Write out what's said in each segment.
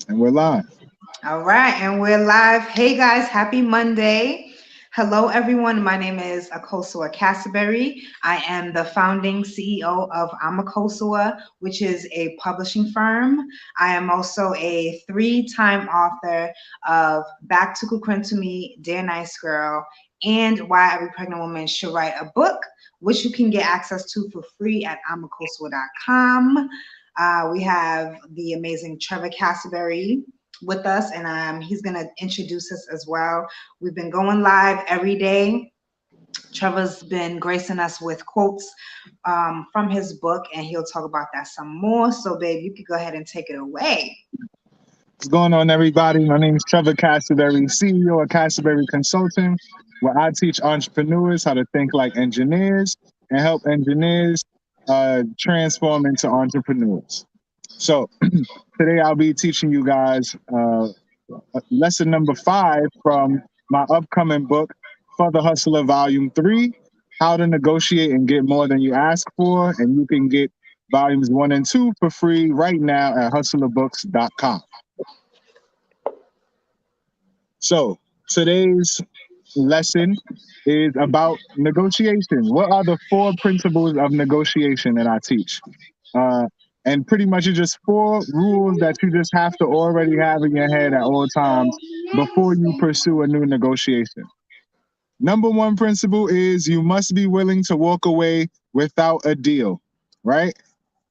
And we're live. All right, and we're live. Hey guys, happy Monday. Hello everyone. My name is Akosua Cassaberry. I am the founding CEO of Amakosua, which is a publishing firm. I am also a three-time author of Back to Kukwen to Me, Dear Nice Girl, and Why Every Pregnant Woman Should Write a Book, which you can get access to for free at amakosua.com. We have the amazing Trevor Cassaberry with us, and he's going to introduce us as well. We've been going live every day. Trevor's been gracing us with quotes from his book, and he'll talk about that some more. So, babe, you could go ahead and take it away. What's going on, everybody? My name is Trevor Cassaberry, CEO of Cassaberry Consulting, where I teach entrepreneurs how to think like engineers and help engineers transform into entrepreneurs. So, today I'll be teaching you guys lesson number 5 from my upcoming book, For the Hustler Volume 3, How to Negotiate and Get More Than You Ask For. And you can get volumes 1 and 2 for free right now at hustlerbooks.com. So today's lesson is about negotiation. What are the 4 principles of negotiation that I teach? Uh, and pretty much it's just 4 rules that you just have to already have in your head at all times before you pursue a new negotiation. Number 1 principle is you must be willing to walk away without a deal, right?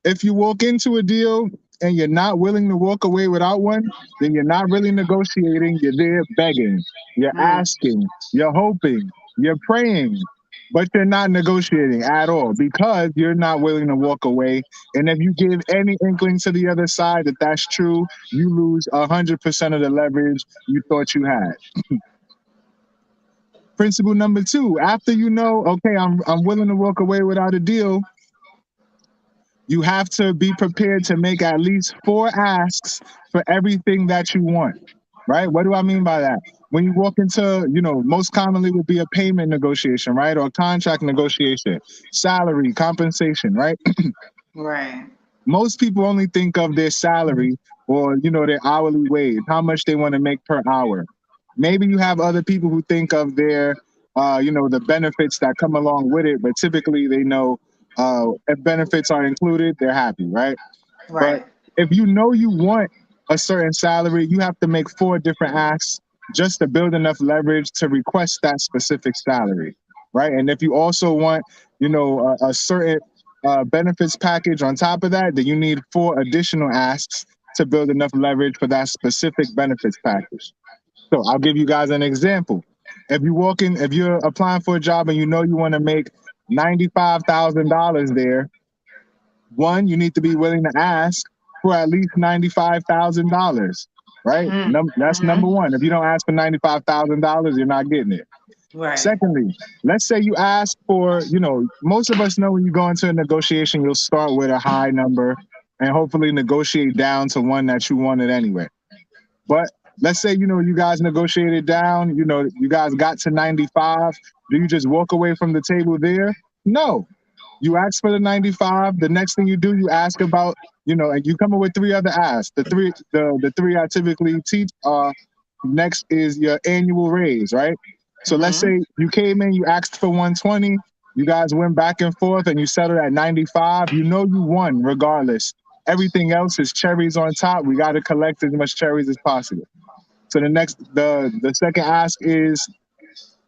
If you walk into a deal and you're not willing to walk away without one, then you're not really negotiating. You're there begging, you're Mm, asking, you're hoping, you're praying, but you're not negotiating at all because you're not willing to walk away. And if you give any inkling to the other side that that's true, you lose 100% of the leverage you thought you had. Principle number 2, after you know, okay, I'm willing to walk away without a deal, you have to be prepared to make at least 4 asks for everything that you want, right? What do I mean by that? When you walk into, most commonly would be a payment negotiation, right? Or contract negotiation, salary, compensation, right? right. Most people only think of their salary or, their hourly wage, how much they want to make per hour. Maybe you have other people who think of their, the benefits that come along with it, but typically they know if benefits are included, they're happy, right? But Right. if you know you want a certain salary, you have to make 4 different asks just to build enough leverage to request that specific salary, right? And if you also want, a certain benefits package on top of that, then you need 4 additional asks to build enough leverage for that specific benefits package. So I'll give you guys an example. If you're applying for a job and you know you want to make $95,000 there, one, you need to be willing to ask for at least $95,000, right? That's number Mm-hmm. 1. If you don't ask for $95,000, you're not getting it. Right. Secondly, let's say you ask for, most of us know when you go into a negotiation, you'll start with a high number and hopefully negotiate down to one that you wanted anyway. But let's say, you guys negotiated down, you guys got to 95. Do you just walk away from the table there? No. You ask for the 95. The next thing you do, you ask about, and you come up with 3 other asks. The three I typically teach are next is your annual raise, right? So let's Mm-hmm. say you came in, you asked for 120, you guys went back and forth and you settled at 95. You know you won regardless. Everything else is cherries on top. We got to collect as much cherries as possible. So the second ask is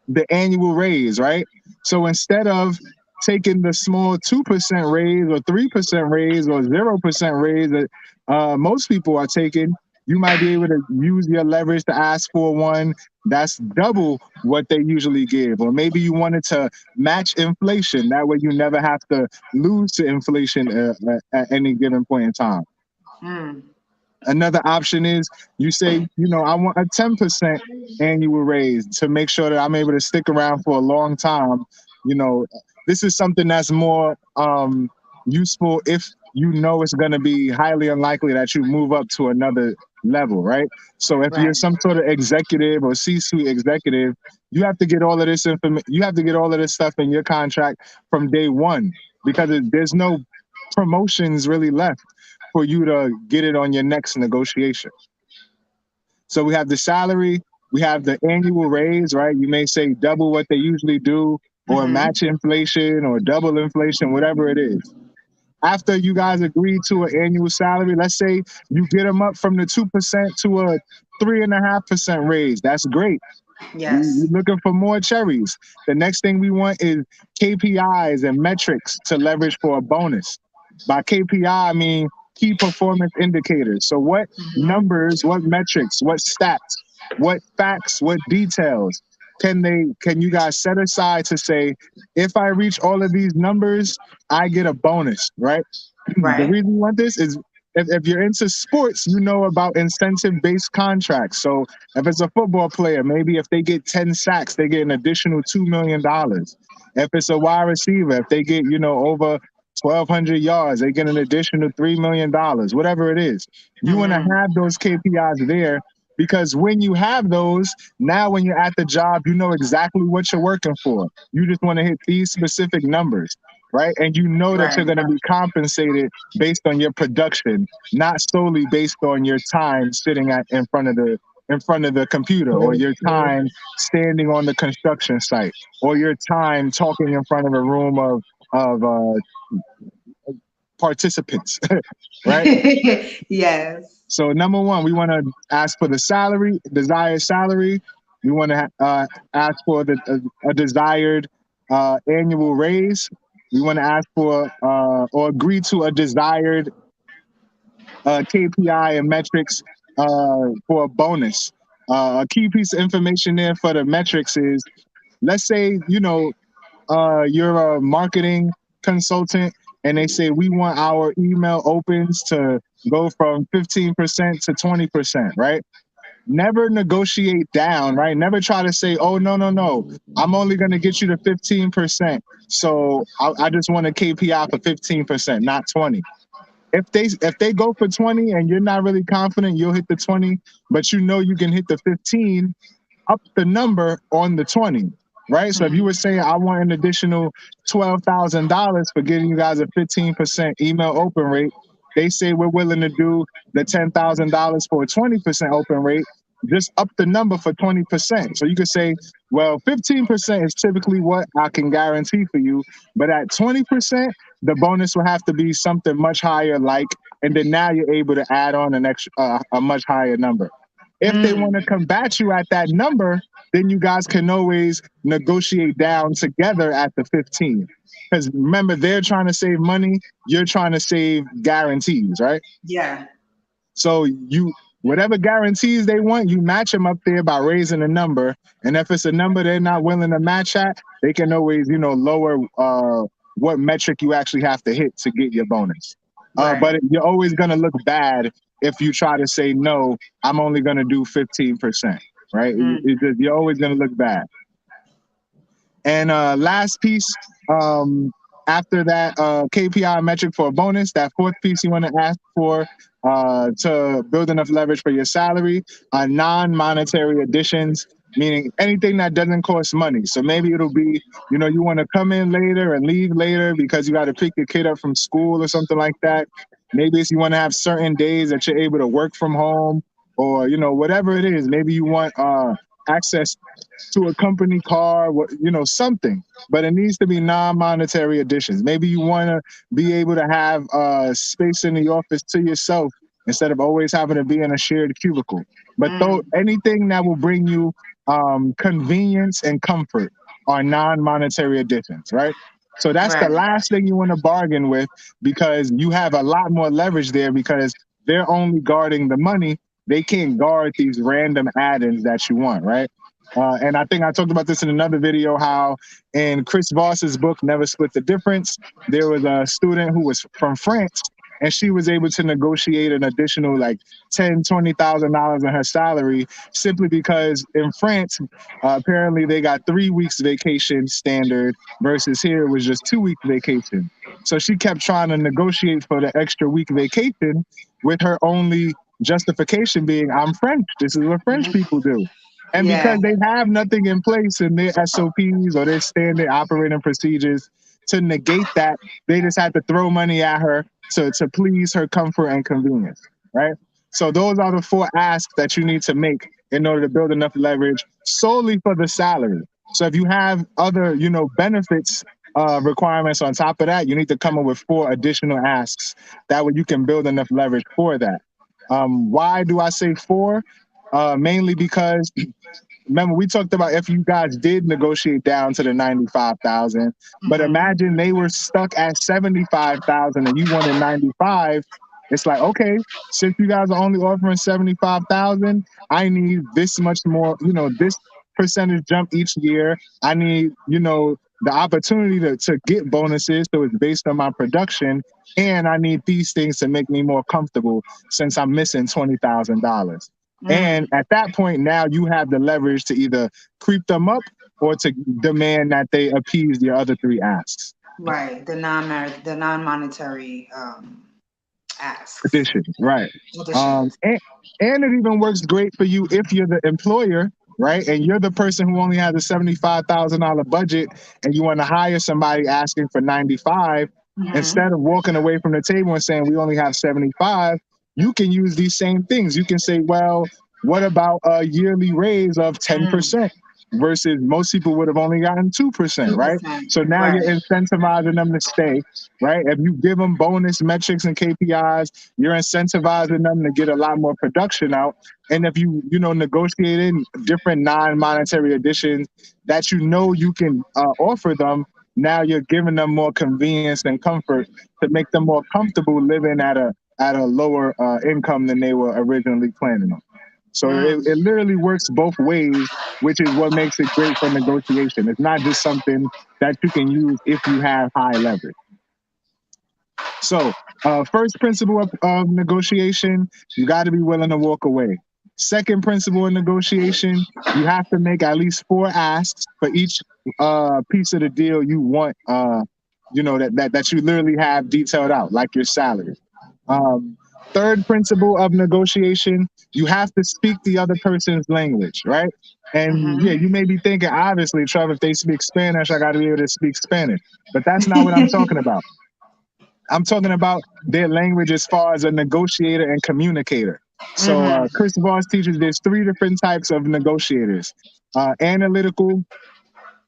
the annual raise, right? So instead of taking the small 2% raise or 3% raise or 0% raise that most people are taking, you might be able to use your leverage to ask for one that's double what they usually give. Or maybe you wanted to match inflation. That way you never have to lose to inflation at any given point in time. Mm. Another option is you say, I want a 10% annual raise to make sure that I'm able to stick around for a long time. You know, this is something that's more useful if you know it's going to be highly unlikely that you move up to another level, right? So if you're Right. some sort of executive or C-suite executive, you have to get all of this you have to get all of this stuff in your contract from day one because there's no promotions really left for you to get it on your next negotiation. So we have the salary, we have the annual raise, right? You may say double what they usually do, or Mm-hmm. match inflation, or double inflation, whatever it is. After you guys agree to an annual salary, let's say you get them up from the 2% to a 3.5% raise. That's great. We're Yes. looking for more cherries. The next thing we want is KPIs and metrics to leverage for a bonus. By KPI, I mean key performance indicators. So, what Mm-hmm. numbers, what metrics, what stats, what facts, what details can you guys set aside to say, if I reach all of these numbers, I get a bonus, right? The Right. reason we want this is if you're into sports, you know about incentive based contracts. So if it's a football player, maybe if they get 10 sacks, they get an additional $2 million. If it's a wide receiver, if they get, over 1,200 yards, they get an additional $3 million, whatever it is. You want to Mm-hmm. have those KPIs there because when you have those, now when you're at the job, you know exactly what you're working for. You just want to hit these specific numbers, right? And you know that you're Right. going to be compensated based on your production, not solely based on your time sitting in front of the computer, or your time standing on the construction site, or your time talking in front of a room of participants, right? Yes. So number one, we want to ask for the salary, desired salary. We want to ask for a desired annual raise. We want to ask for or agree to a desired KPI and metrics for a bonus. A key piece of information there for the metrics is, let's say, you're a marketing consultant and they say we want our email opens to go from 15% to 20%, right? Never negotiate down, right? Never try to say, oh, no, no, no, I'm only going to get you to 15%. So I just want a KPI for 15%, not 20. If they go for 20 and you're not really confident you'll hit the 20, but you know you can hit the 15, up the number on the 20, right? So if you Mm-hmm. were saying, I want an additional $12,000 for getting you guys a 15% email open rate, they say we're willing to do the $10,000 for a 20% open rate, just up the number for 20%. So you could say, well, 15% is typically what I can guarantee for you, but at 20%, the bonus will have to be something much higher, and then now you're able to add on an extra, a much higher number. If they want to Mm. combat you at that number, then you guys can always negotiate down together at the 15. Because remember, they're trying to save money, you're trying to save guarantees, right? Yeah. So whatever guarantees they want, you match them up there by raising a number. And if it's a number they're not willing to match at, they can always, lower what metric you actually have to hit to get your bonus. Right. But you're always going to look bad if you try to say, no, I'm only going to do 15%, right? You're always going to look bad. And last piece, um, after that KPI metric for a bonus, that fourth piece you want to ask for to build enough leverage for your salary, non-monetary additions, meaning anything that doesn't cost money. So maybe it'll be, you want to come in later and leave later because you got to pick your kid up from school or something like that. Maybe it's you want to have certain days that you're able to work from home, or, whatever it is. Maybe you want access to a company car, something. But it needs to be non-monetary additions. Maybe you want to be able to have space in the office to yourself instead of always having to be in a shared cubicle. But though Mm. anything that will bring you convenience and comfort are non-monetary additions, right? So that's the Right. last thing you want to bargain with, because you have a lot more leverage there because they're only guarding the money. They can't guard these random add-ins that you want, right? And I think I talked about this in another video, how in Chris Voss's book, Never Split the Difference, there was a student who was from France, and she was able to negotiate an additional like $10,000, $20,000 in her salary, simply because in France, apparently they got 3 weeks vacation standard versus here it was just 2 week vacation. So she kept trying to negotiate for the extra week vacation, with her only justification being, I'm French. This is what French Mhm. people do. And Yeah. because they have nothing in place in their SOPs or their standard operating procedures to negate that, they just had to throw money at her to please her comfort and convenience, right? So those are the four asks that you need to make in order to build enough leverage solely for the salary. So if you have other, benefits requirements on top of that, you need to come up with four additional asks. That way you can build enough leverage for that. Why do I say four? Mainly because remember we talked about if you guys did negotiate down to the 95,000, but imagine they were stuck at 75,000 and you wanted 95. It's like, okay, since you guys are only offering 75,000, I need this much more, this percentage jump each year. I need, the opportunity to get bonuses, so it's based on my production, and I need these things to make me more comfortable since I'm missing $20,000. And at that point, now you have the leverage to either creep them up or to demand that they appease your other three asks. Right. The non-monetary asks. Addition, right. Additions. And it even works great for you if you're the employer, right? And you're the person who only has a $75,000 budget and you want to hire somebody asking for 95, instead of walking away from the table and saying, we only have 75, you can use these same things. You can say, well, what about a yearly raise of 10%? Versus most people would have only gotten 2%, right? So now you're incentivizing them to stay, right? If you give them bonus metrics and KPIs, you're incentivizing them to get a lot more production out. And if you, negotiate in different non-monetary additions that you can offer them, now you're giving them more convenience and comfort to make them more comfortable living at a lower income than they were originally planning on. So it literally works both ways, which is what makes it great for negotiation. It's not just something that you can use if you have high leverage. So first principle of negotiation, you got to be willing to walk away. Second principle in negotiation, you have to make at least four asks for each piece of the deal you want, that you literally have detailed out, like your salary. Third principle of negotiation, you have to speak the other person's language, right? And yeah, you may be thinking, obviously, Trevor, if they speak Spanish, I got to be able to speak Spanish. But that's not what I'm talking about. I'm talking about their language as far as a negotiator and communicator. So Chris Voss teaches there's three different types of negotiators: analytical,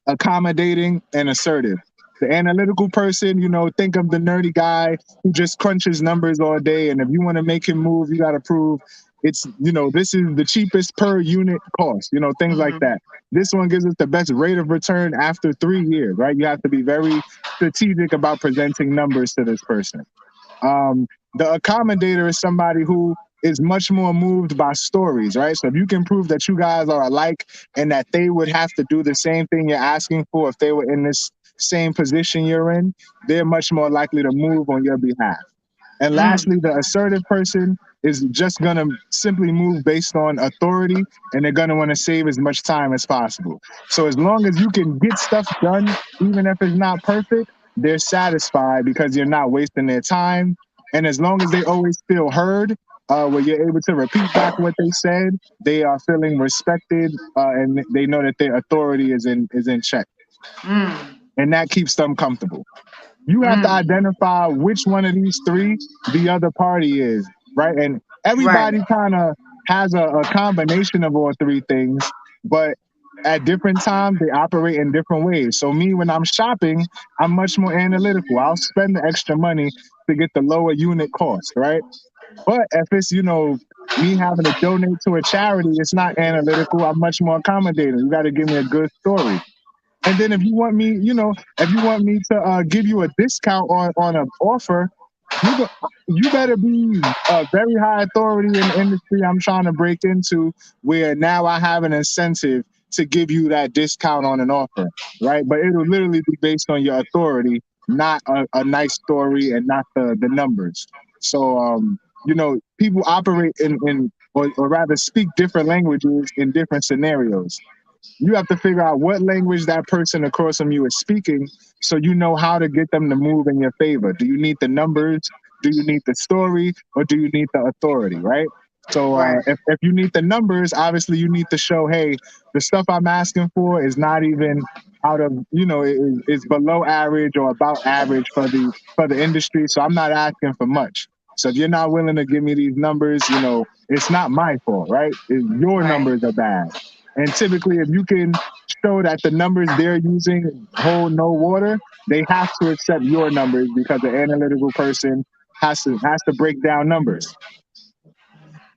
accommodating, and assertive. The analytical person, think of the nerdy guy who just crunches numbers all day. And if you want to make him move, you got to prove it's, this is the cheapest per unit cost, things like that. This one gives us the best rate of return after 3 years, right? You have to be very strategic about presenting numbers to this person. The accommodator is somebody who is much more moved by stories, right? So if you can prove that you guys are alike and that they would have to do the same thing you're asking for if they were in this same position you're in, they're much more likely to move on your behalf. And lastly, the assertive person is just going to simply move based on authority, and they're going to want to save as much time as possible. So as long as you can get stuff done, even if it's not perfect, they're satisfied because you're not wasting their time. And as long as they always feel heard, where you're able to repeat back what they said, they are feeling respected, and they know that their authority is in check. And that keeps them comfortable. You have to identify which one of these three the other party is, right? And everybody kind of has a combination of all three things, but at different times they operate in different ways. So me, when I'm shopping, I'm much more analytical. I'll spend the extra money to get the lower unit cost, right? But if it's, me having to donate to a charity, it's not analytical. I'm much more accommodating. You got to give me a good story. And then if you want me, to give you a discount on an offer, you better be a very high authority in the industry I'm trying to break into, where now I have an incentive to give you that discount on an offer, right? But it'll literally be based on your authority, not a nice story and not the numbers. So, people operate or rather speak different languages in different scenarios. You have to figure out what language that person across from you is speaking so you know how to get them to move in your favor. Do you need the numbers? Do you need the story? Or do you need the authority, right? So if you need the numbers, obviously you need to show, hey, the stuff I'm asking for is not even out of, is below average or about average for the industry. So I'm not asking for much. So if you're not willing to give me these numbers, it's not my fault, right? Your Right. numbers are bad. And typically, if you can show that the numbers they're using hold no water, they have to accept your numbers because the analytical person has to break down numbers.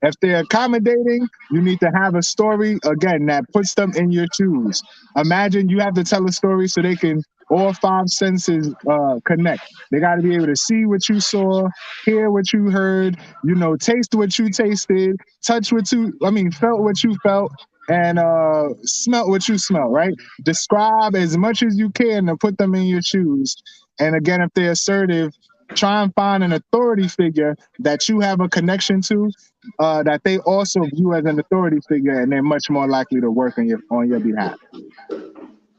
If they're accommodating, you need to have a story, again, that puts them in your shoes. Imagine you have to tell a story so they can, all five senses connect. They got to be able to see what you saw, hear what you heard, taste what you tasted, felt what you felt, and smelt what you smelt, right? Describe as much as you can to put them in your shoes. And again, if they're assertive, try and find an authority figure that you have a connection to, that they also view as an authority figure, and they're much more likely to work on your behalf.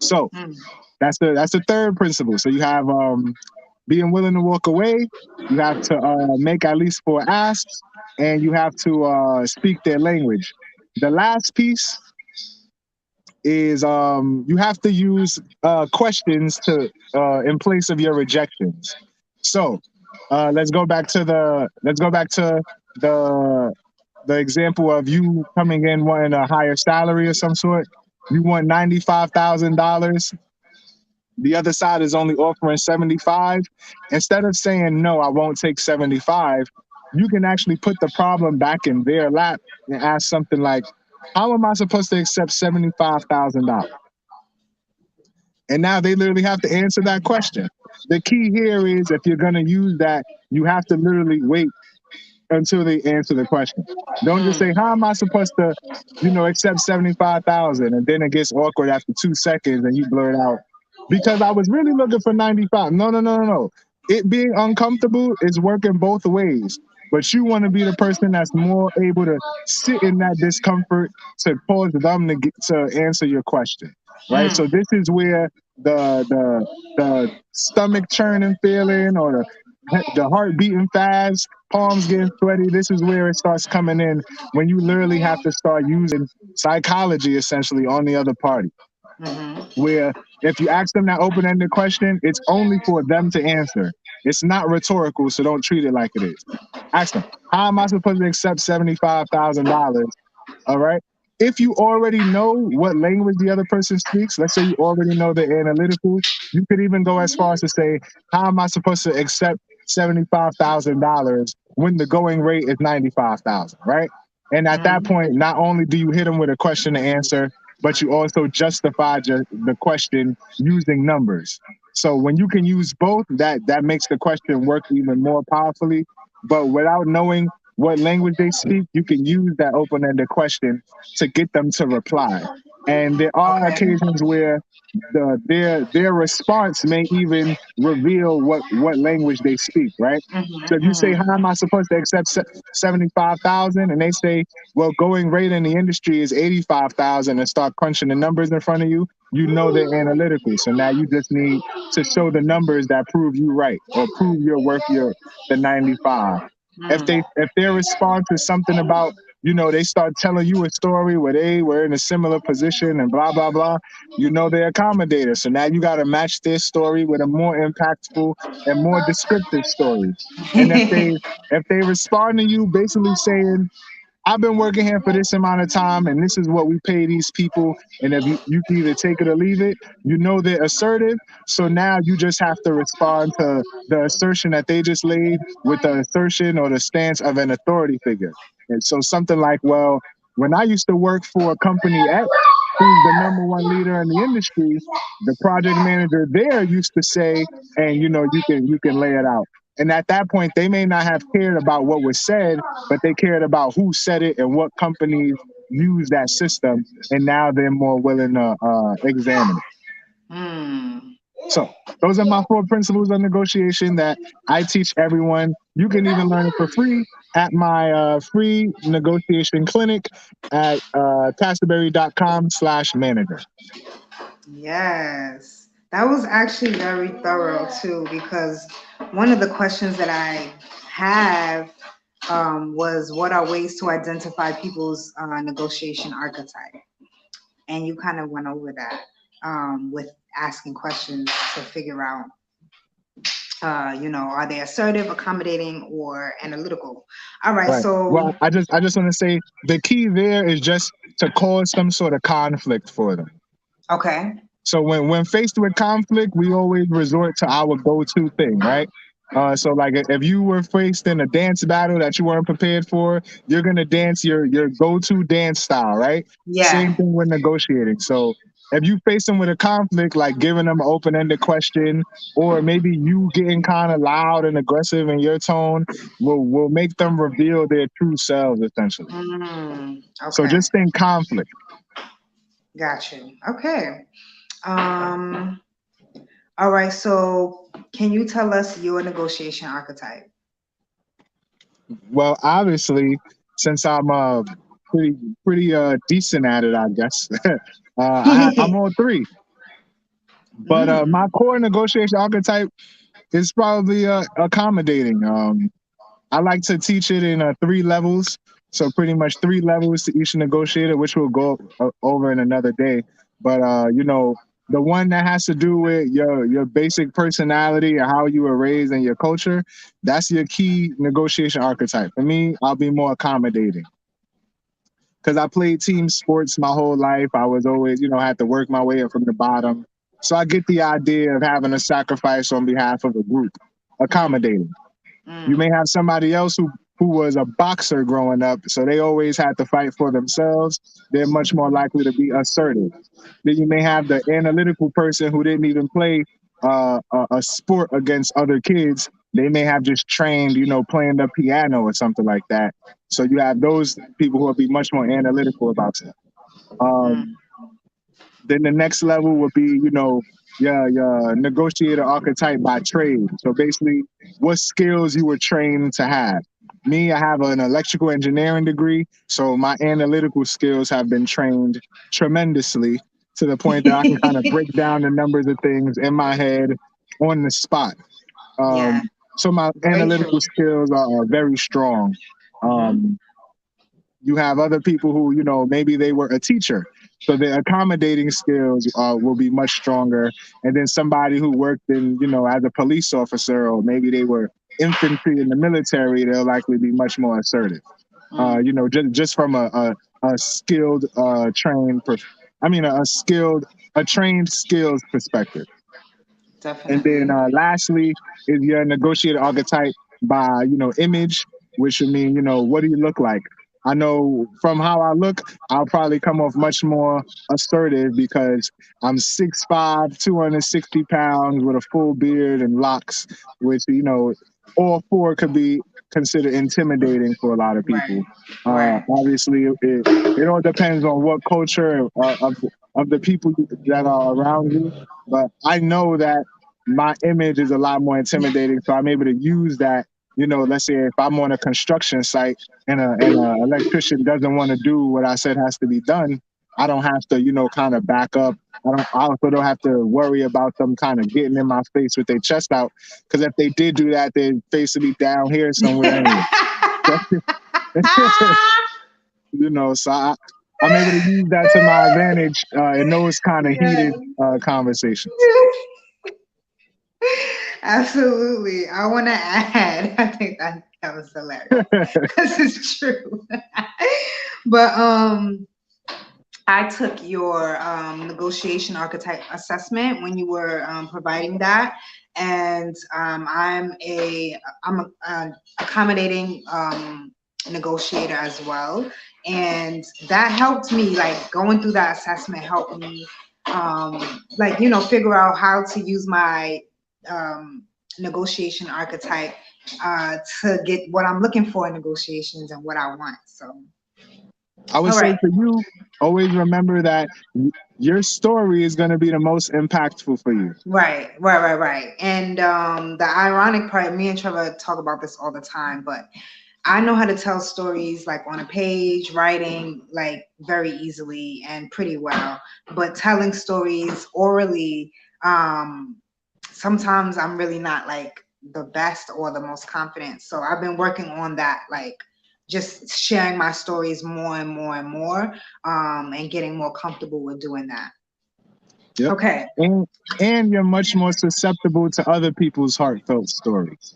So Mm. that's the third principle. So you have being willing to walk away. You have to make at least four asks, and you have to speak their language. The last piece is you have to use questions to in place of your rejections. So let's go back to the the example of you coming in wanting a higher salary of some sort. You want $95,000. The other side is only offering 75. Instead of saying no, I won't take 75, you can actually put the problem back in their lap and ask something like, how am I supposed to accept $75,000? And now they literally have to answer that question. The key here is, if you're going to use that, you have to literally wait until they answer the question. Don't just Mm. say, "How am I supposed to, accept 75,000?" And then it gets awkward after 2 seconds, and you blurt out, "Because I was really looking for 95." No, no, no, no, no. It being uncomfortable is working both ways, but you want to be the person that's more able to sit in that discomfort to cause them to answer your question, right? Mm. So this is where the stomach churning feeling, or the heart beating fast, palms getting sweaty. This is where it starts coming in, when you literally have to start using psychology essentially on the other party. Mm-hmm. Where if you ask them that open ended question, it's only for them to answer. It's not rhetorical, so don't treat it like it is. Ask them, how am I supposed to accept $75,000? All right. If you already know what language the other person speaks, let's say you already know the analytical, you could even go as far as to say, how am I supposed to accept $75,000 when the going rate is 95,000, right? And at that Mm. point, not only do you hit them with a question to answer, but you also justify the question using numbers. So when you can use both, that makes the question work even more powerfully. But without knowing what language they speak, you can use that open-ended question to get them to reply. And there are Okay. occasions where their response may even reveal what language they speak, right? So if Mm-hmm. you say, Mm-hmm. how am I supposed to accept 75,000? And they say, well, going rate in the industry is 85,000, and start crunching the numbers in front of you, you know they're analytical. So now you just need to show the numbers that prove you right, or prove you're worth the 95. If Mm. their response is something about, they start telling you a story where they were in a similar position and blah blah blah, they're accommodator. So now you got to match their story with a more impactful and more descriptive story. And if they respond to you basically saying, I've been working here for this amount of time, and this is what we pay these people. And if you can either take it or leave it, they're assertive. So now you just have to respond to the assertion that they just laid with the assertion or the stance of an authority figure. And so something like, well, when I used to work for company X, who's the number one leader in the industry, the project manager there used to say, and you can lay it out. And at that point, they may not have cared about what was said, but they cared about who said it and what companies use that system. And now they're more willing to examine it. Mm. So those are my four principles of negotiation that I teach everyone. You can even learn it for free at my free negotiation clinic at castleberry.com/manager. Yes. That was actually very thorough too, because one of the questions that I have was, what are ways to identify people's negotiation archetype? And you kind of went over that with asking questions to figure out Are they assertive, accommodating, or analytical? All right, Right. so Well, I just want to say the key there is just to cause some sort of conflict for them. okay. So when faced with conflict, we always resort to our go-to thing, right? So like if you were faced in a dance battle that you weren't prepared for, you're gonna dance your go-to dance style, right? Yeah. Same thing with negotiating. So if you face them with a conflict, like giving them an open-ended question, or maybe you getting kind of loud and aggressive in your tone, will make them reveal their true selves essentially. So Okay. just think conflict. Got you. Okay. Um, all right. So, can you tell us your negotiation archetype? Well, obviously, since I'm pretty decent at it, I guess. I'm on three, but my core negotiation archetype is probably accommodating. I like to teach it in three levels, so pretty much three levels to each negotiator, which we'll go over in another day. But the one that has to do with your basic personality and how you were raised and your culture, that's your key negotiation archetype. For me, I'll be more accommodating because I played team sports my whole life. I was always, had to work my way up from the bottom. So I get the idea of having a sacrifice on behalf of a group. Mm, Accommodating. You mm, may have somebody else who was a boxer growing up, so they always had to fight for themselves. They're much more likely to be assertive. Then you may have the analytical person who didn't even play a sport against other kids. They may have just trained, playing the piano or something like that. So you have those people who will be much more analytical about it. mm. Um, then the next level would be, your negotiator archetype by trade. So basically, what skills you were trained to have. Me, I have an electrical engineering degree, so my analytical skills have been trained tremendously to the point that I can kind of break down the numbers of things in my head on the spot. Yeah. So my Very true. analytical skills are very strong. Hmm. Um, you have other people who, maybe they were a teacher. So their accommodating skills will be much stronger. And then somebody who worked in, as a police officer, or maybe they were infantry in the military, they'll likely be much more assertive. Mm, Just from a skilled, a trained skills perspective. And then definitely. lastly is your negotiator archetype by, image, which would mean, what do you look like? I know from how I look, I'll probably come off much more assertive because I'm 6'5", 260 pounds with a full beard and locks, which, all four could be considered intimidating for a lot of Right. people. Right. Obviously, it all depends on what culture of the people that are around you. But I know that my image is a lot more intimidating. So I'm able to use that. Let's say if I'm on a construction site and a electrician doesn't want to do what I said has to be done, I don't have to, kind of back up. I also don't have to worry about them kind of getting in my face with their chest out. Because if they did do that, their face would be down here somewhere anyway. So I'm able to use that to my advantage in those kind of heated Yeah. conversations. Absolutely. I want to add, I think that was hilarious because it's true. But I took your negotiation archetype assessment when you were providing that, and I'm a accommodating negotiator as well, and that helped me. Like going through that assessment helped me, figure out how to use my um, negotiation archetype to get what I'm looking for in negotiations and what I want. So, I would all say right. for you, always remember that your story is going to be the most impactful for you. Right. And the ironic part, me and Trevor talk about this all the time, but I know how to tell stories like on a page, writing like very easily and pretty well. But telling stories orally, um, sometimes I'm really not like the best or the most confident. So I've been working on that, like just sharing my stories more and more and more, and getting more comfortable with doing that. Yep. Okay. And and you're much more susceptible to other people's heartfelt stories.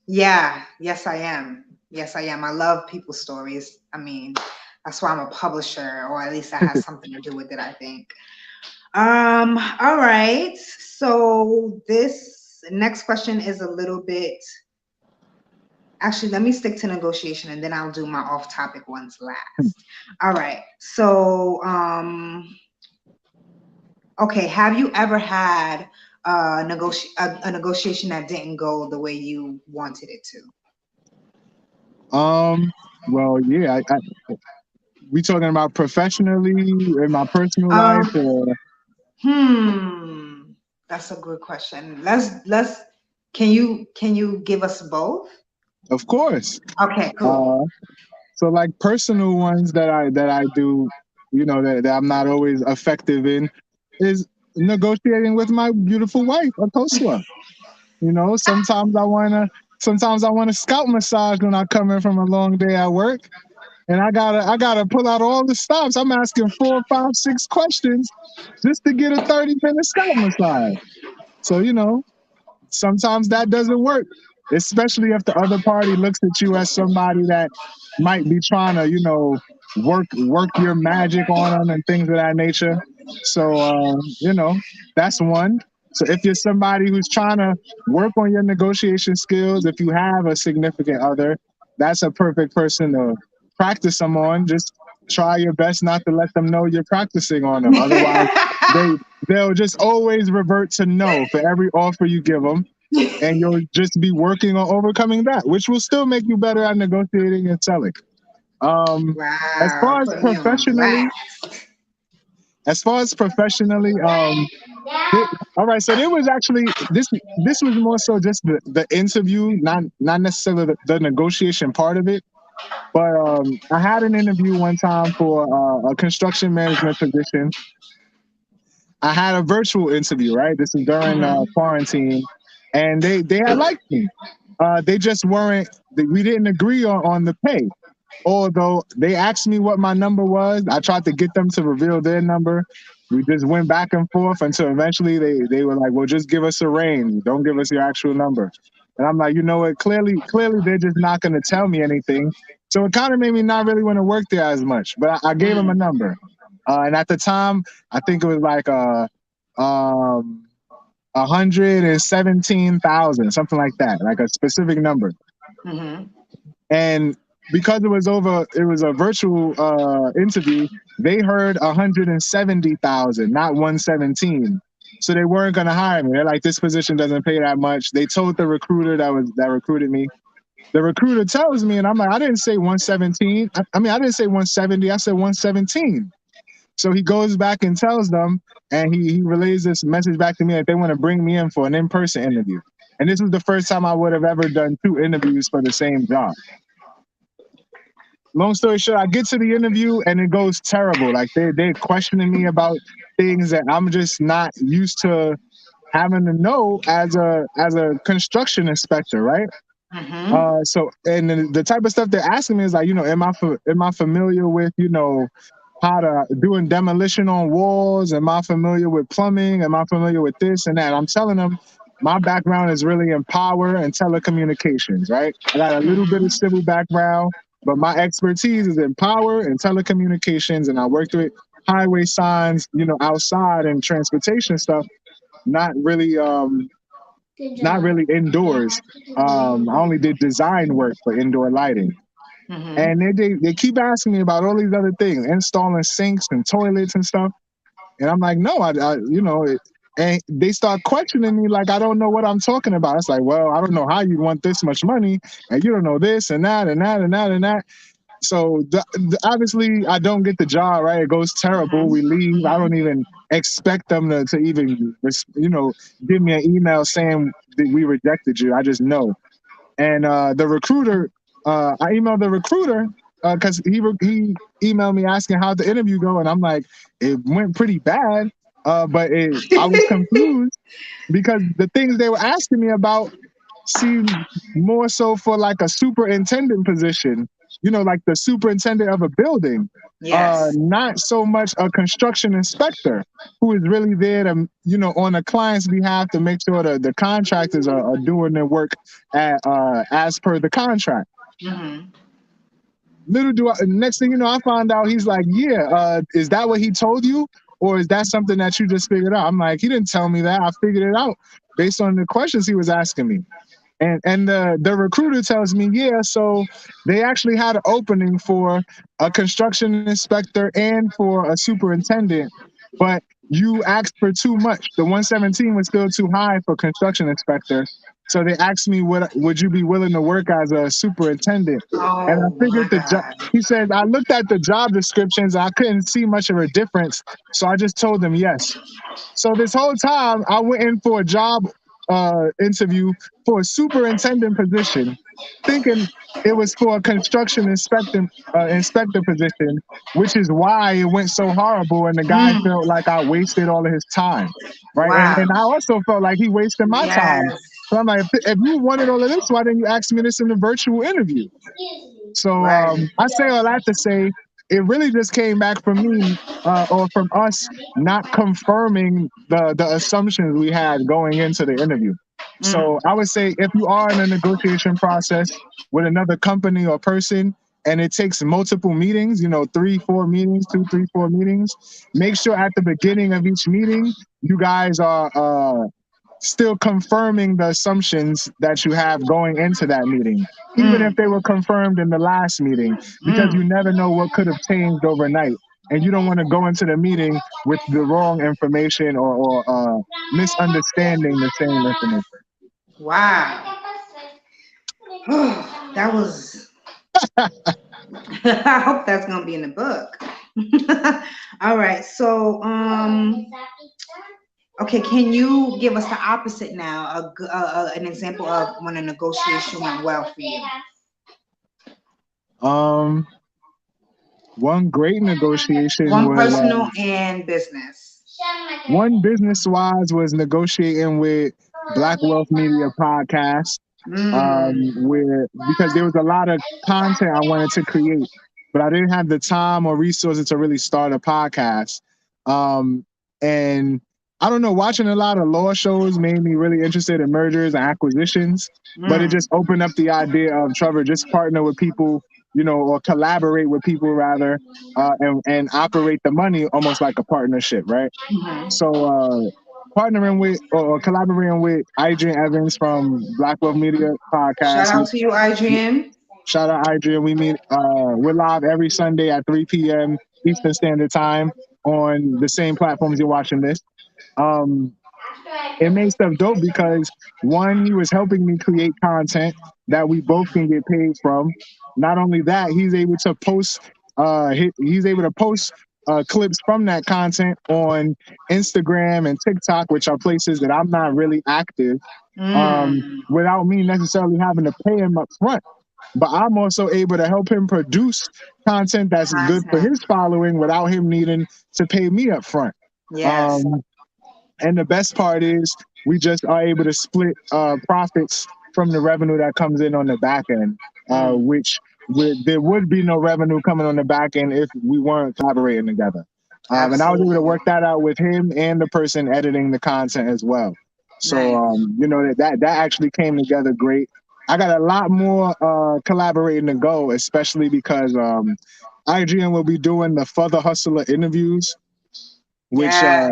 Yeah. Yes, I am. Yes, I am. I love people's stories. I mean, that's why I'm a publisher, or at least that has something to do with it, I think. All right. So this next question is a little bit, actually, let me stick to negotiation and then I'll do my off-topic ones last. All right. So, okay, have you ever had a negotiation that didn't go the way you wanted it to? Well, yeah, we talking about professionally in my personal life, Um, or that's a good question. Let's can you give us both? of course. Okay, cool. Uh, so like personal ones that I do, that I'm not always effective in, is negotiating with my beautiful wife, Akosua. Sometimes I wanna scalp massage when I come in from a long day at work, and I gotta pull out all the stops. I'm asking 4, 5, 6 questions just to get a 30-minute scalp massage. So sometimes that doesn't work, especially if the other party looks at you as somebody that might be trying to, work your magic on them and things of that nature. So, that's one. So if you're somebody who's trying to work on your negotiation skills, if you have a significant other, that's a perfect person to practice them on. Just try your best not to let them know you're practicing on them. Otherwise, they they'll just always revert to no for every offer you give them, and you'll just be working on overcoming that, which will still make you better at negotiating and selling. Um, as Wow, far as put me on professionally, blast. as far as professionally, all right. So there was actually this was more so just the interview, not necessarily the negotiation part of it. But I had an interview one time for a construction management position. I had a virtual interview, right? This is during Mhm. quarantine, and they had liked me. They just weren't. We didn't agree on the pay. Although they asked me what my number was, I tried to get them to reveal their number. We just went back and forth until eventually they were like, "Well, just give us a range. Don't give us your actual number." And I'm like, you know what? Clearly, they're just not going to tell me anything. So it kind of made me not really want to work there as much. But I gave them a Mm. number, and at the time, I think it was like um 117,000, something like that, like a specific number. Mhm. And because it was a virtual interview, they heard 170,000, not 117. So they weren't going to hire me. They're like, this position doesn't pay that much. They told the recruiter that recruited me. The recruiter tells me, and I'm like, I didn't say 117. I mean, I didn't say 170. I said 117. So he goes back and tells them, and he relays this message back to me that they want to bring me in for an in-person interview. And this was the first time I would have ever done 2 interviews for the same job. Long story short, I get to the interview and it goes terrible. Like they're questioning me about things that I'm just not used to having to know as a construction inspector, right? Mhm. So and the type of stuff they're asking me is like, am I familiar with how to doing demolition on walls? Am I familiar with plumbing? Am I familiar with this and that? I'm telling them my background is really in power and telecommunications, right? I got a little bit of Mhm. civil background, but my expertise is in power and telecommunications, and I worked with highway signs, outside and transportation stuff, not really not really indoors. I only did design work for indoor lighting. Mhm. And they keep asking me about all these other things, installing sinks and toilets and stuff. And I'm like, no, and they start questioning me like I don't know what I'm talking about. It's like, well, I don't know how you want this much money, and you don't know this and that and that and that and that. So obviously, I don't get the job. Right, it goes terrible. We leave. I don't even expect them to even give me an email saying that we rejected you. I just know. And the recruiter, I emailed the recruiter because he emailed me asking how the interview go, and I'm like, it went pretty bad, but I was confused because the things they were asking me about seemed more so for like a superintendent position like the superintendent of a building, Yes. not so much a construction inspector who is really there to, on a client's behalf to make sure that the contractors are doing their work as per the contract. Mm-hmm. Little do I, next thing you know, I found out he's like, yeah, is that what he told you? Or is that something that you just figured out? I'm like, he didn't tell me that. I figured it out based on the questions he was asking me. And the recruiter tells me, yeah, so they actually had an opening for a construction inspector and for a superintendent, but you asked for too much. The 117 was still too high for construction inspector. So they asked me, would you be willing to work as a superintendent? And I Oh my figured the job, God. he said, I looked at the job descriptions. I couldn't see much of a difference. So I just told them yes. So this whole time, I went in for a job interview for a superintendent position, thinking it was for a construction inspector position, which is why it went so horrible. And the guy Mm. felt like I wasted all of his time, right? Wow. And I also felt like he wasted my time. Yes. So I'm like, if you wanted all of this, why didn't you ask me this in the virtual interview? So Right. I say all that to say it really just came back from me or from us not confirming the assumptions we had going into the interview. Mm. So I would say if you are in a negotiation process with another company or person and it takes multiple meetings, 3, 4 meetings, 2, 3, 4 meetings, make sure at the beginning of each meeting, you guys are still confirming the assumptions that you have going into that meeting, even if Mm. they were confirmed in the last meeting, because Mm. you never know what could have changed overnight. And you don't want to go into the meeting with the wrong information or misunderstanding the same information. Wow. That was. I hope that's gonna be in the book. All right. So, okay, can you give us the opposite now? An example of when a negotiation went well for you. Um, One great negotiation One was personal and business. one business wise was negotiating with Blackwell Media Podcast. Mm. Where because there was a lot of content I wanted to create, but I didn't have the time or resources to really start a podcast. And I don't know, watching a lot of law shows made me really interested in mergers and acquisitions, but it Mm. just opened up the idea of Trevor just partner with people, or collaborate with people rather, and operate the money almost like a partnership, right? Mhm. So partnering with or collaborating with Adrian Evans from Blackwell Media Shout Podcast. out to you, Adrian. Shout out Adrian. We meet we're live every Sunday at 3 p.m. Eastern Standard Time on the same platforms you're watching this. Um, it made stuff dope because one, he was helping me create content that we both can get paid from. Not only that, he's able to post clips from that content on Instagram and TikTok, which are places that I'm not really active, Mm. without me necessarily having to pay him up front. But I'm also able to help him produce content that's good for Content. his following without him needing to pay me up front. Yes. Um, and the best part is we just are able to split profits from the revenue that comes in on the back end, Mm. which there would be no revenue coming on the back end if we weren't collaborating together. And I was able to Absolutely. work that out with him and the person editing the content as well. So, Nice. that actually came together great. I got a lot more collaborating to go, especially because IGN will be doing the Further Hustler interviews, which Yes.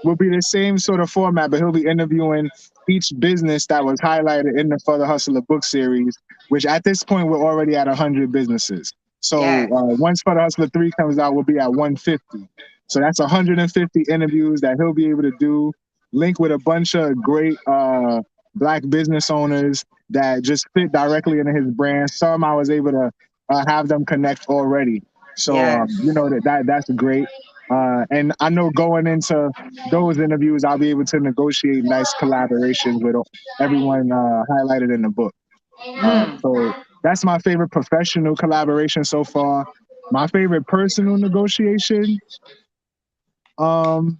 will be the same sort of format, but he'll be interviewing each business that was highlighted in the Further Hustler book series, which at this point we're already at 100 businesses. So Yes. once Further Hustler 3 comes out, we'll be at 150. So that's 150 interviews that he'll be able to do, link with a bunch of great Black business owners that just fit directly into his brand. Some I was able to have them connect already. So, Yes. that's great. And I know going into those interviews, I'll be able to negotiate nice collaborations with everyone highlighted in the book. Mm. So that's my favorite professional collaboration so far. My favorite personal negotiation. Um,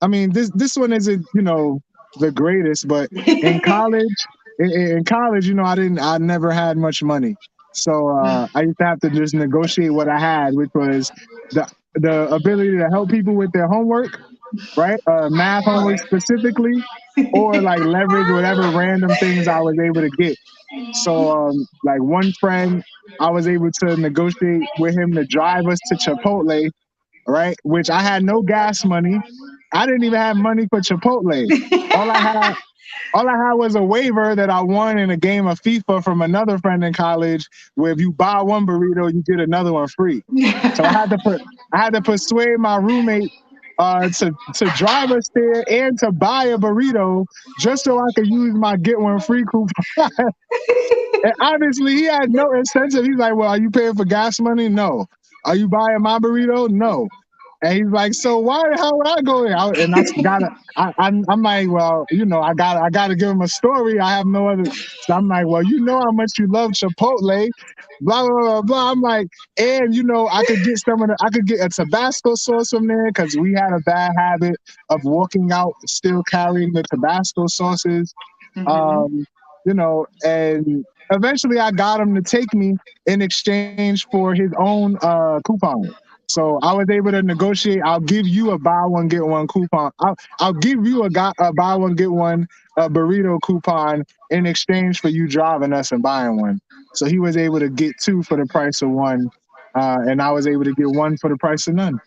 I mean, this one isn't the greatest, but in college, I never had much money. So I used to have to just negotiate what I had, which was the the ability to help people with their homework, right? Math homework specifically, or like leverage whatever random things I was able to get. So like one friend, I was able to negotiate with him to drive us to Chipotle, right? Which I had no gas money. I didn't even have money for Chipotle. All I had all I had was a waiver that I won in a game of FIFA from another friend in college, where if you buy one burrito, you get another one free. So I had to persuade my roommate to drive us there and to buy a burrito just so I could use my get one free coupon. And obviously, he had no incentive. He's like, "Well, are you paying for gas money? No. Are you buying my burrito? No." And he's like, "So why the hell would I go there?" And I gotta, I'm like, "Well, I gotta give him a story. I have no other." So I'm like, "Well, you know how much you love Chipotle, blah blah blah blah." I'm like, and I could get I could get a Tabasco sauce from there because we had a bad habit of walking out still carrying the Tabasco sauces. Mhm. Um, and eventually I got him to take me in exchange for his own coupon. So I was able to negotiate. I'll give you a buy one get one coupon. I'll give you a buy one get one burrito coupon in exchange for you driving us and buying one. So he was able to get two for the price of one, and I was able to get one for the price of none.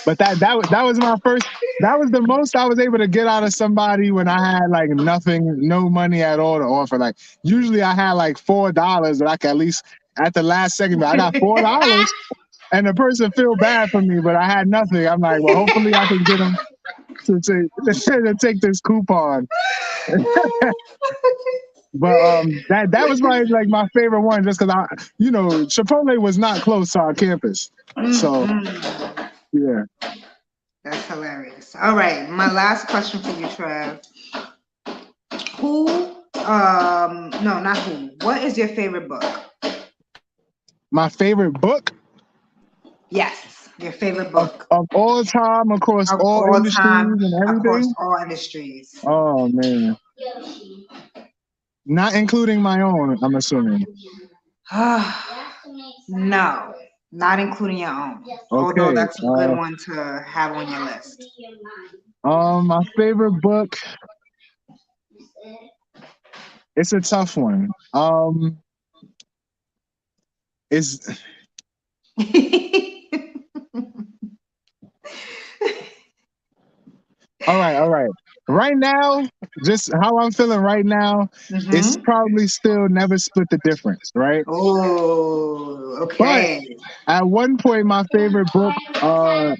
But that was my first. That was the most I was able to get out of somebody when I had like nothing, no money at all to offer. Like usually I had like $4 that I could at least at the last second. But I got $4, and the person feel bad for me, but I had nothing. I'm like, well, hopefully I can get them to take this coupon. But that was like my favorite one, just because Chipotle was not close to our campus, so Mm-mm. yeah. That's hilarious. All right, my last question for you, Trev. Who, no, not who. What is your favorite book? My favorite book Yes, your favorite of, book of all time across of all all industries time and across everything. all industries. Oh man, not including my own. I'm assuming. No, not including your own. Although Okay. that's a good one to have on your list. My favorite book. It's a tough one. Is all right. All right. Right now, just how I'm feeling right now, it's Mm-hmm. probably still never split the difference, right? Oh, But okay. at one point, my favorite book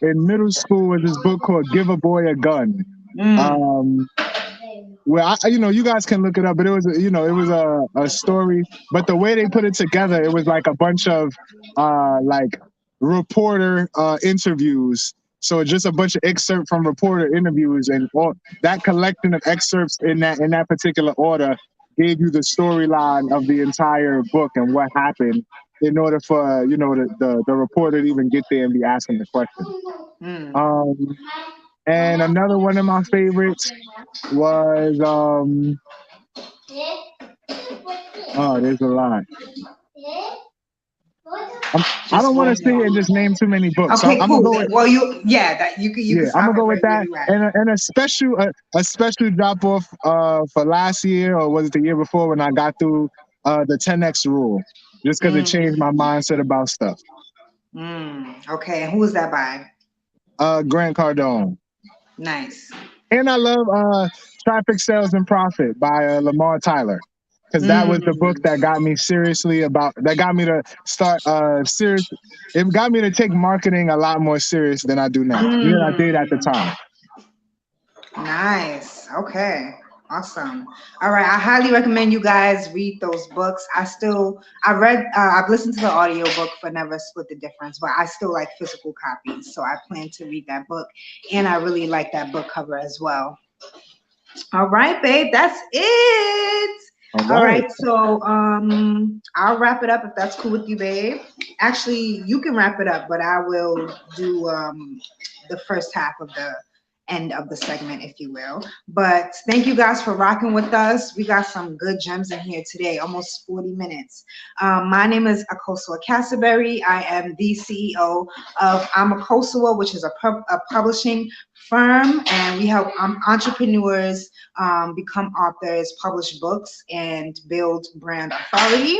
in middle school was this book called "Give a Boy a Gun." Mm. Um, where you guys can look it up, but it was a story, but the way they put it together, it was like a bunch of like reporter interviews. So just a bunch of excerpts from reporter interviews, and all that collection of excerpts in that particular order gave you the storyline of the entire book and what happened in order for the reporter to even get there and be asking the question. Mm. Um, and another one of my favorites was oh, there's a lot. I Just don't want one to sit more. here and just name too many books, so Okay, I'm gonna cool. go with Well, that you can yeah. I'm stop gonna it go with right where that, you at. and a special drop off for last year, or was it the year before, when I got through the 10x rule, just because it changed my Mm. mindset about stuff. Okay, and who is that by? Grant Cardone. Nice. And I love Traffic, Sales, and Profit by Lamar Tyler, because that was the book Mm. that got me to start serious. It got me to take marketing a lot more serious than I do now. Than I did at the Mm. time. Nice. Okay. Awesome. All right. I highly recommend you guys read those books. I've listened to the audiobook for Never Split the Difference, but I still like physical copies. So I plan to read that book. And I really like that book cover as well. All right, babe. That's it. All All right. right. So I'll wrap it up if that's cool with you, babe. Actually, you can wrap it up, but I will do the first half of the end of the segment, if you will. But thank you guys for rocking with us. We got some good gems in here today, almost 40 minutes. My name is Akosua Casaberry. I am the CEO of Amakosua, which is a publishing firm, and we help entrepreneurs become authors, publish books, and build brand authority.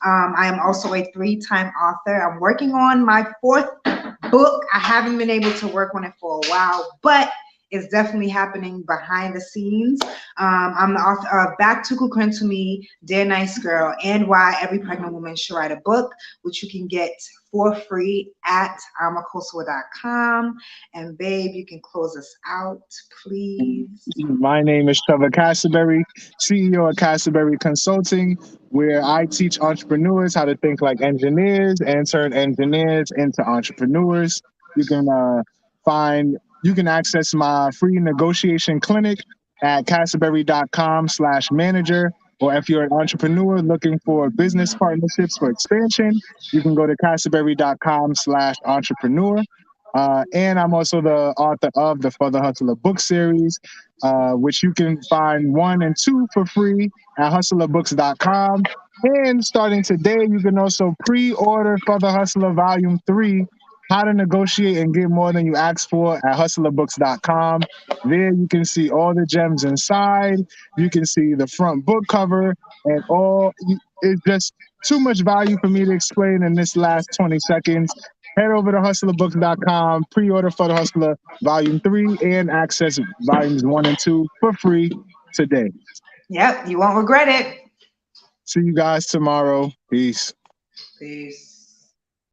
I am also a 3-time author. I'm working on my 4th book. I haven't been able to work on it for a while, but it's definitely happening behind the scenes. I'm the author of Back to Kukren to Me, Dear Nice Girl, and Why Every Pregnant Woman Should Write a Book, which you can get for free at amakosua.com. And babe, you can close us out, please. My name is Trevor Casaberry, CEO of Casaberry Consulting, where I teach entrepreneurs how to think like engineers and turn engineers into entrepreneurs. You can access my free negotiation clinic at casaberry.com/manager. Or if you're an entrepreneur looking for business partnerships for expansion, you can go to casaberry.com/entrepreneur. And I'm also the author of the For the Hustler book series, which you can find 1 and 2 for free at hustlerbooks.com. And starting today, you can also pre-order For the Hustler Volume 3, How to Negotiate and Get More Than You Ask For at hustlerbooks.com. There you can see all the gems inside. You can see the front book cover and all. It's just too much value for me to explain in this last 20 seconds. Head over to hustlerbooks.com, pre-order For the Hustler Volume 3, and access Volumes 1 and 2 for free today. Yep, you won't regret it. See you guys tomorrow. Peace. Peace.